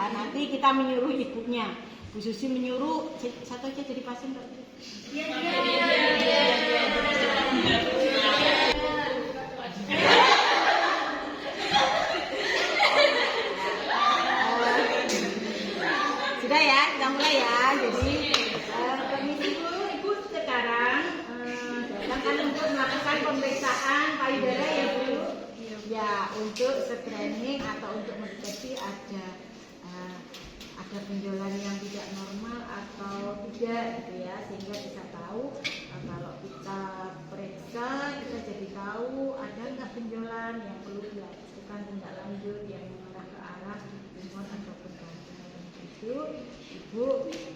ya. Nanti kita menyuruh ibunya. Bu Susi menyuruh satu aja jadi pasien Mbak. Iya. Sudah ya, kita mulai ya. Jadi permisi dulu Ibu sekarang datang untuk melakukan pemeriksaan payudara ya Bu. Ya, untuk screening atau untuk mendeteksi ada benjolan yang tidak normal atau tidak gitu ya, sehingga bisa tahu kalau kita periksa kita jadi tahu ada nggak benjolan yang perlu dilakukan tindak lanjut yang mengarah ke arah tumor ataupun kanker. Itu Ibu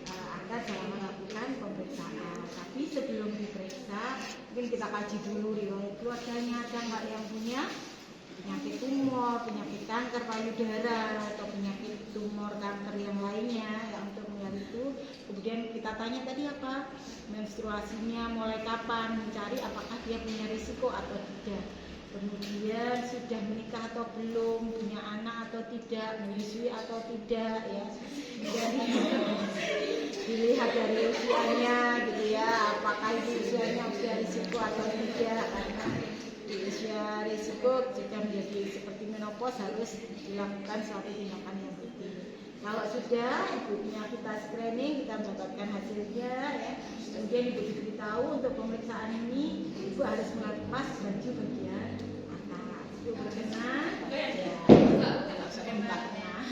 akan selama melakukan pemeriksaan. Tapi sebelum diperiksa mungkin kita kaji dulu riwayat keluarganya ada nggak yang punya penyakit tumor, penyakit kanker payudara atau penyakit tumor kanker yang lainnya ya, untuk melihat itu. Kemudian kita tanya tadi apa, menstruasinya mulai kapan, mencari apakah dia punya risiko atau tidak. Kemudian sudah menikah atau belum, punya anak atau tidak, menyusui atau tidak ya. Jadi dilihat dari usianya gitu ya, apakah itu usianya usia risiko atau tidak. Karena di usia risiko jika menjadi seperti menopause harus dilakukan suatu tindakan yang rutin. Kalau sudah ibunya kita screening, kita mendapatkan hasilnya ya. Kemudian ibu diberitahu untuk pemeriksaan ini ibu harus melepas baju bagian atas. Ibu berkenan ya, kalau saya berkenan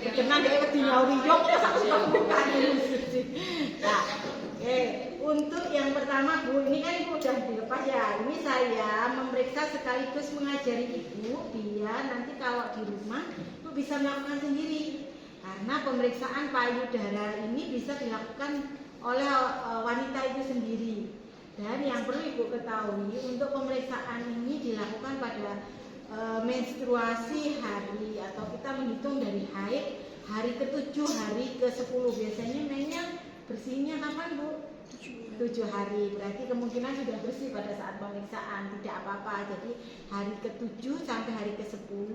berkenan dia wedi nyauri yok bukan. Nah, oke. Untuk yang pertama Bu, ini kan Ibu udah dilepas ya. Ini saya memeriksa sekaligus mengajari Ibu biar nanti kalau di rumah Ibu bisa melakukan sendiri. Karena pemeriksaan payudara ini bisa dilakukan oleh wanita itu sendiri. Dan yang perlu Ibu ketahui, untuk pemeriksaan ini dilakukan pada menstruasi hari atau kita menghitung dari haid hari ke-7, hari ke-10. Biasanya mainnya bersihnya kapan Bu? 7 hari, berarti kemungkinan sudah bersih pada saat pemeriksaan, tidak apa-apa. Jadi hari ke-7 sampai hari ke-10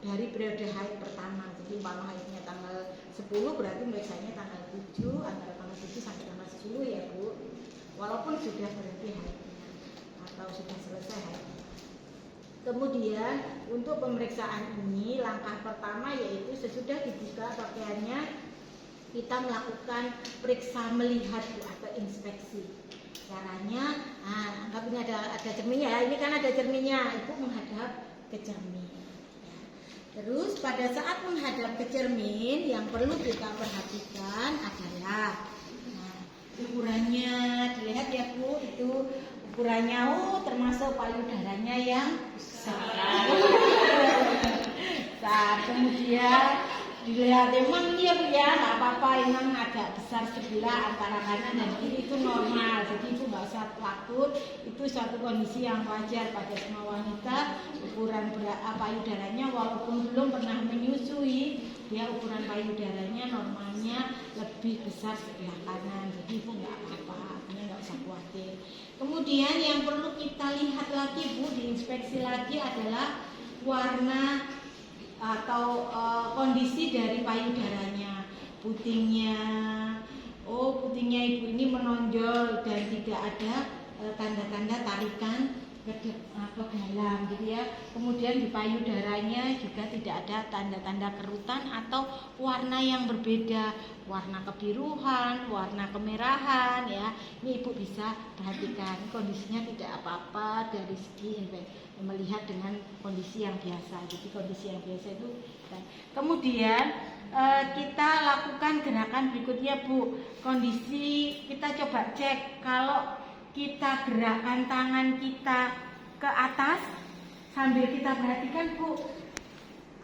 dari periode haid pertama. Jadi umpama haidnya tanggal 10 berarti periksanya tanggal 7, antara tanggal 7 sampai tanggal 10 ya Bu. Walaupun sudah berhenti haidnya atau sudah selesai haidnya. Kemudian untuk pemeriksaan ini langkah pertama yaitu sesudah dibuka pakaiannya kita melakukan periksa melihat atau inspeksi. Caranya, anggap ini ada cerminnya ya. Ini kan ada cerminnya. Ibu menghadap ke cermin. Ya. Terus pada saat menghadap ke cermin, yang perlu kita perhatikan adalah ukurannya. Dilihat ya Bu, itu ukurannya termasuk payudaranya yang besar. Kemudian dilihat emang iya Bu ya, nggak apa-apa, emang agak besar sebelah antara kanan dan kiri itu normal. Jadi Ibu nggak usah takut, itu suatu kondisi yang wajar pada semua wanita. Ukuran payudaranya walaupun belum pernah menyusui, dia ukuran payudaranya normalnya lebih besar sebelah kanan. Jadi Ibu nggak apa-apa, artinya nggak usah khawatir. Kemudian yang perlu kita lihat lagi Bu, diinspeksi lagi adalah warna atau kondisi dari payudaranya, putingnya. Putingnya Ibu ini menonjol dan tidak ada tanda-tanda tarikan ke dalam gitu ya. Kemudian di payudaranya juga tidak ada tanda-tanda kerutan atau warna yang berbeda, warna kebiruan, warna kemerahan ya. Ini Ibu bisa perhatikan kondisinya tidak apa-apa dari segi melihat dengan kondisi yang biasa. Jadi kondisi yang biasa itu. Kemudian kita lakukan gerakan berikutnya Bu. Kondisi kita coba cek kalau kita gerakkan tangan kita ke atas sambil kita perhatikan Bu,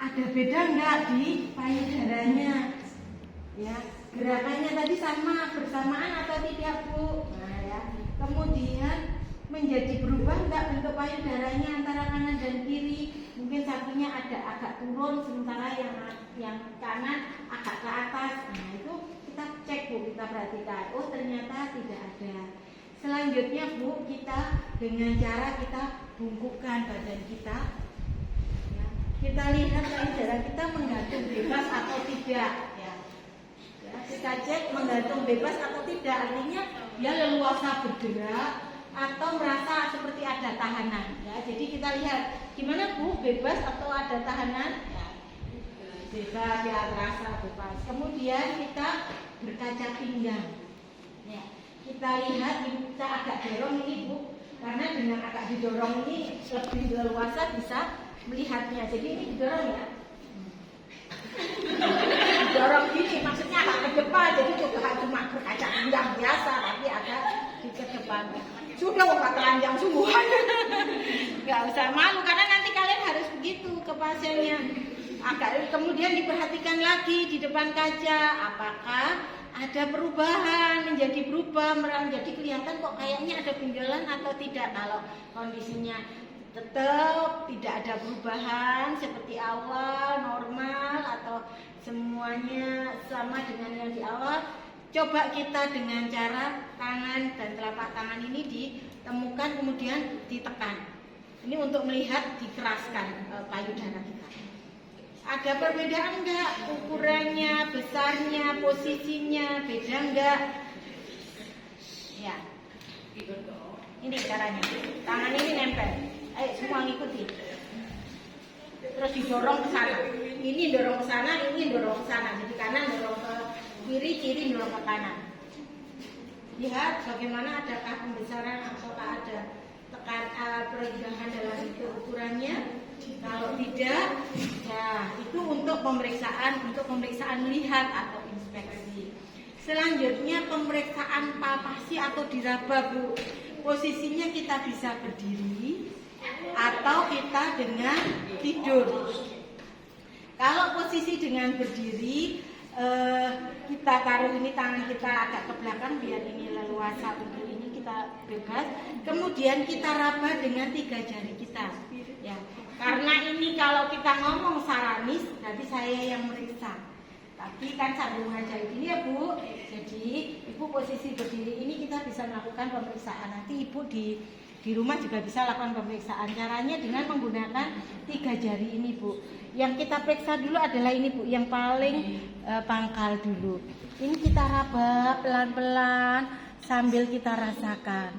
ada beda enggak di payudaranya? Ya, gerakannya tadi sama bersamaan atau tidak Bu? Nah ya. Kemudian menjadi berubah enggak bentuk payudaranya antara kanan dan kiri? Mungkin satunya ada agak turun sementara yang kanan agak ke atas. Nah itu kita cek Bu, kita perhatikan. Oh ternyata tidak ada. Selanjutnya Bu, kita dengan cara kita bungkukkan badan kita ya. Kita lihat payudara kita menggantung bebas atau tidak. tidak ya. Kita cek menggantung bebas atau tidak, artinya dia leluasa bergerak atau merasa seperti ada tahanan ya. Jadi kita lihat gimana Bu, bebas atau ada tahanan ya, bebas ya, terasa bebas. Kemudian kita berkaca pinggang ya. Kita lihat, kita agak dorong ini Bu, karena dengan agak didorong ini lebih leluasa bisa melihatnya. Jadi ini didorong ya, dorong gini maksudnya agak ke depan, jadi bukan cuma berkaca pinggang biasa tapi agak di ke depan. Sudah nggak telanjang sungguhan. Nggak usah malu karena nanti kalian harus begitu ke pasiennya. Agak kemudian diperhatikan lagi di depan kaca, apakah ada perubahan, menjadi berubah, menjadi kelihatan kok kayaknya ada benjolan atau tidak. Kalau kondisinya tetap tidak ada perubahan seperti awal, normal atau semuanya sama dengan yang di awal, coba kita dengan cara tangan dan telapak tangan ini ditemukan kemudian ditekan. Ini untuk melihat dikeraskan payudara kita. Ada perbedaan enggak? Ukurannya, besarnya, posisinya beda enggak? Ya. Ini caranya. Tangan ini nempel. Ayo semua ngikuti. Terus didorong ke sana. Ini dorong ke sana, ini dorong ke sana. Jadi kanan dorong ke kiri, kiri dorong ke kanan. Lihat bagaimana, adakah pembesaran ataukah ada perubahan dalam itu ukurannya. Kalau tidak, ya itu untuk pemeriksaan lihat atau inspeksi. Selanjutnya pemeriksaan palpasi atau diraba Bu. Posisinya kita bisa berdiri atau kita dengan tidur. Kalau posisi dengan berdiri, kita taruh ini tangan kita agak ke belakang biar ini leluasa untuk ini kita bebas. Kemudian kita raba dengan 3 jari kita. Ya, karena ini kalau kita ngomong saranis, nanti saya yang meriksa. Tapi kan sambil mengajar ini ya Bu. Jadi Ibu posisi berdiri ini kita bisa melakukan pemeriksaan. Nanti Ibu di rumah juga bisa lakukan pemeriksaan. Caranya dengan menggunakan 3 jari ini Bu. Yang kita periksa dulu adalah ini Bu, yang paling pangkal dulu. Ini kita raba pelan-pelan sambil kita rasakan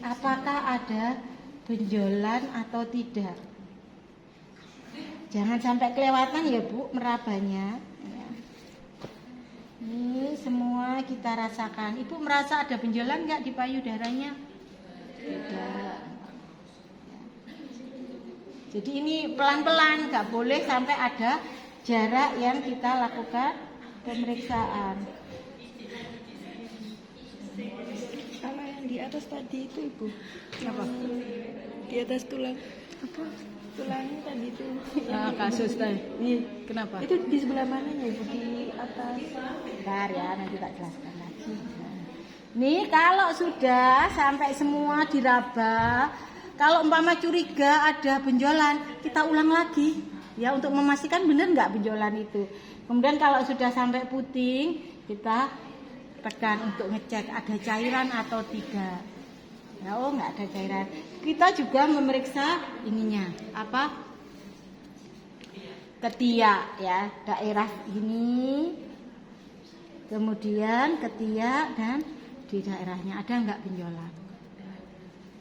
apakah ada benjolan atau tidak. Jangan sampai kelewatan ya Bu merabanya. Ini semua kita rasakan. Ibu merasa ada benjolan nggak di payudaranya? Tidak. Jadi ini pelan-pelan, nggak boleh sampai ada jarak yang kita lakukan pemeriksaan. Kalau yang di atas tadi itu Ibu, Apa? di atas tulang apa? Tulangnya tadi itu. Kasus tadi. Ini kenapa? Itu di sebelah mananya Ibu? Di atas. Bentar ya, nanti tak jelaskan lagi. Nih kalau sudah sampai semua diraba, kalau umpama curiga ada benjolan, kita ulang lagi ya untuk memastikan benar nggak benjolan itu. Kemudian kalau sudah sampai puting, kita tekan untuk ngecek ada cairan atau tidak. Ya, oh nggak ada cairan. Kita juga memeriksa ininya apa? Ketiak ya, daerah ini. Kemudian ketiak dan di daerahnya ada nggak benjolan.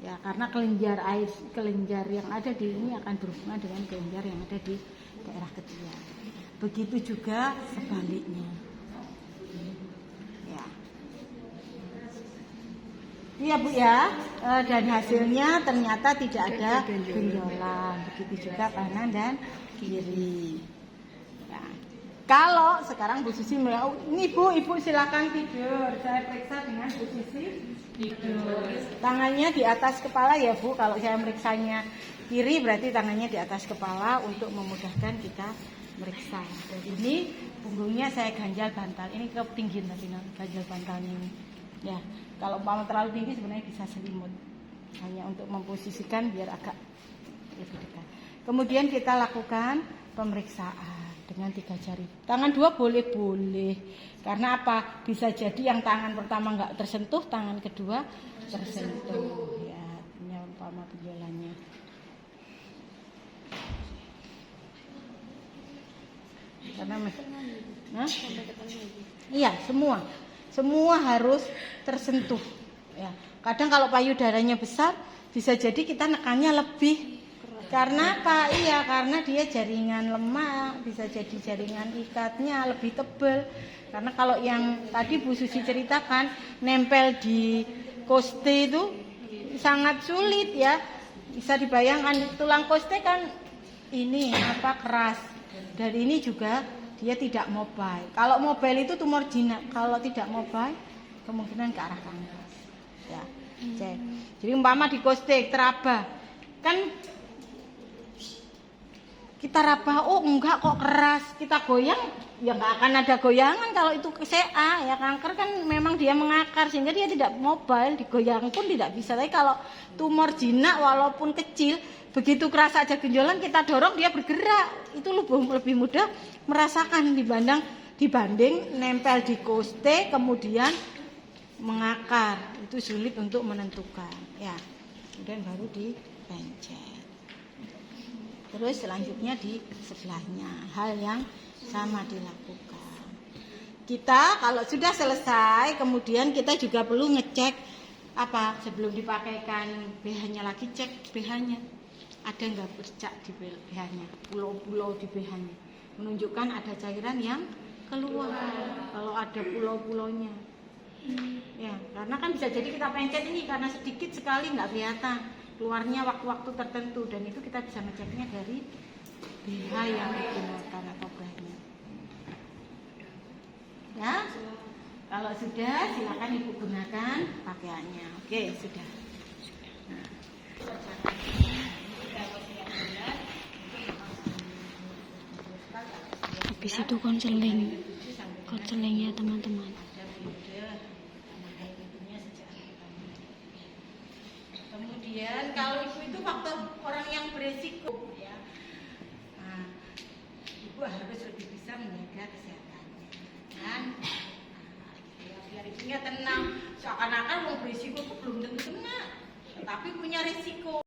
Ya, karena kelenjar yang ada di ini akan berhubungan dengan kelenjar yang ada di daerah ketiak. Begitu juga sebaliknya. Ya. Iya Bu ya, dan hasilnya ternyata tidak ada benjolan. Begitu juga kanan dan kiri. Ya. Kalau sekarang Bu Susi ini Bu, Ibu silakan tidur. Saya periksa dengan posisi tidur. Tangannya di atas kepala ya Bu. Kalau saya meriksanya kiri berarti tangannya di atas kepala untuk memudahkan kita meriksa. Dan ini punggungnya saya ganjal bantal. Ini ketinggian tapi ganjal bantalnya ini. Ya, kalau umpama terlalu tinggi sebenarnya bisa selimut. Hanya untuk memposisikan biar agak lebih dekat. Kemudian kita lakukan pemeriksaan dengan 3 jari. Tangan 2 boleh. Karena apa? Bisa jadi yang tangan pertama nggak tersentuh, tangan kedua tersentuh. Ya, ini umpama benjolannya. karena iya, semua harus tersentuh. Ya, kadang kalau payudaranya besar, bisa jadi kita nekannya lebih. Karena apa? Iya, karena dia jaringan lemak, bisa jadi jaringan ikatnya lebih tebal. Karena kalau yang tadi Bu Susi ceritakan, nempel di koste itu sangat sulit ya. Bisa dibayangkan tulang koste kan ini keras. Dari ini juga dia tidak mobile. Kalau mobile itu tumor jinak, kalau tidak mobile kemungkinan ke arah kanker. Ya, cek. Jadi umpama di koste teraba, kan kita raba, oh enggak kok keras, kita goyang, ya enggak akan ada goyangan kalau itu CA, ya kanker kan memang dia mengakar sehingga dia tidak mobile, digoyang pun tidak bisa. Tapi kalau tumor jinak walaupun kecil, begitu keras aja genjolan kita dorong dia bergerak, itu lebih mudah merasakan dibanding nempel di koste kemudian mengakar, itu sulit untuk menentukan, ya. Kemudian baru dipencet. Terus selanjutnya di sebelahnya hal yang sama dilakukan. Kita kalau sudah selesai, kemudian kita juga perlu ngecek sebelum dipakaikan BH-nya lagi, cek BH-nya ada nggak bercak di BH-nya, pulau-pulau di BH-nya, menunjukkan ada cairan yang keluar. Kalau ada pulau-pulaunya, ya karena kan bisa jadi kita pencet ini karena sedikit sekali nggak kelihatan. Keluarnya waktu-waktu tertentu dan itu kita bisa ngeceknya dari BH yang digunakan atau brandnya. Ya, kalau sudah silakan Ibu gunakan pakaiannya. Oke, sudah. Nah. Habis itu konseling ya teman-teman. Kemudian kalau ibu itu faktor orang yang beresiko ya, nah, ibu harus lebih bisa menjaga kesehatannya kan, biar ibunya tenang. Seakan-akan mau beresiko itu belum tentu kena, tetapi punya resiko.